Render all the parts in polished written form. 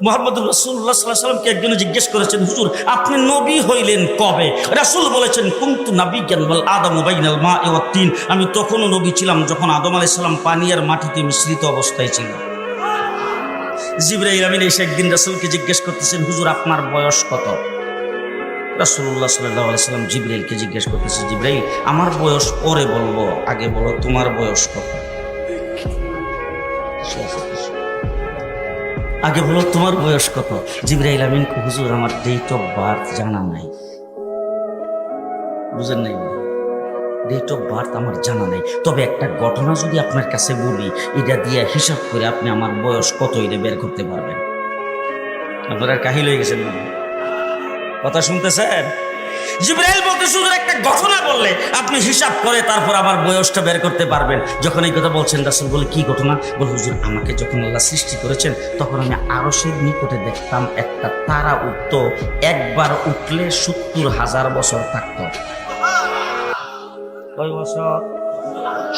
মুহাম্মদুর রাসূলুল্লাহ সাল্লাল্লাহু আলাইহি ওয়াসাল্লামকে একজনে জিজ্ঞেস করেছেন, হুজুর আপনি নবী হইলেন কবে? রাসূল বলেছেন, কুনতু নাবিয়্যান ওয়াল আদামু বাইনাল মা'i ওয়াত তিন। আমি তখনও নবী ছিলাম যখন আদম আলাইহিস সালাম পানি আর মাটিতে মিশ্রিত অবস্থায় ছিল। জিবরাইল আমিন এসে একদিন রাসূলকে জিজ্ঞেস করতেছেন, হুজুর আপনার বয়স কত? রাসূলুল্লাহ সাল্লাল্লাহু আলাইহি ওয়াসাল্লাম জিবরাইলকে জিজ্ঞেস করতেছে, জিবরাইল আমার বয়স পরে বলবো, আগে বলো তোমার বয়স কত? আগে বলো তোমার বয়স কত? জিবরাইল আমিন, হুজুর আমার ডেট অফ বার্থ জানা নাই। বুঝেন নাই? ডেট অফ বার্থ আমার জানা নাই, তবে একটা ঘটনা যদি আপনার কাছে বলি, এটা দিয়ে হিসাব করে আপনি আমার বয়স কত এটা বের করতে পারবেন। আপনারা কাহিল হয়ে গেছেন, কথা শুনতেছেন? জিবরাইল বলতে শুধু একটা ঘটনা বললে আপনি হিসাব করে তারপর আমার বয়সটা বের করতে পারবেন। যখন এই কথা বলছেন, রাসূল বলে কি ঘটনা? বলে, হুজুর আমাকে যখন আল্লাহ সৃষ্টি করেছেন তখন আমি আরশের নিকটে দেখতাম একটা তারা উঠত, একবার উঠলে ৭০,০০০ বছর থাকতো। কয় বছর?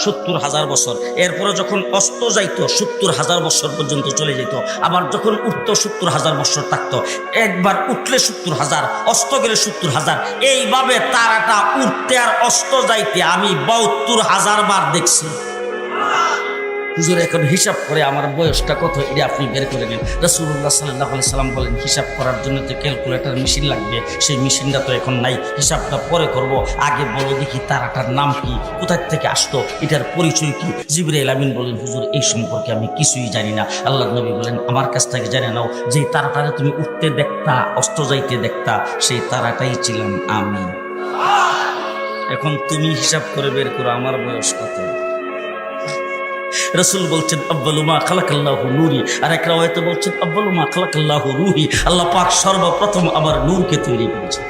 ৭০,০০০ বছর। এরপরে যখন অস্ত যাইতো ৭০,০০০ বছর পর্যন্ত চলে যেত, আবার যখন উঠতো ৭০,০০০ বছর থাকতো। একবার উঠলে ৭০,০০০, অস্ত গেলে ৭০,০০০। এইভাবে তারাটা উঠতে আর অস্ত যাইতে আমি ৭২,০০০ বার দেখছি। হুজুর এখন হিসাব করে আমার বয়সটা কত এটা আপনি বের করে নেন। রাসূলুল্লাহ সাল্লাল্লাহু আলাইহি সাল্লাম বলেন, হিসাব করার জন্য তো ক্যালকুলেটর মেশিন লাগবে, সেই মেশিনটা তো এখন নাই, হিসাবটা পরে করব। আগে বলো দেখি তারাটার নাম কি, কোথায় থেকে আসতো, এটার পরিচয় কি? জিবরাইল আমিন বলেন, হুজুর এই সম্পর্কে আমি কিছুই জানি না। আল্লাহর নবী বলেন, আমার কাছ থেকে জেনে নাও, যেই তারাটারে তুমি উঠতে দেখতা, অস্ত যাইতে দেখতা, সেই তারাটাই ছিলাম আমি। এখন তুমি হিসাব করে বের করো আমার বয়স কত। রাসূল বলছেন, আব্বালু মা খালাকাল্লাহু নূরি। আর এক রাওয়ায়াতে বলছেন, আব্বালু মা খালাকাল্লাহু রূহি। আল্লাহ পাক সর্বপ্রথম আমার নূরকে তৈরি করেছেন।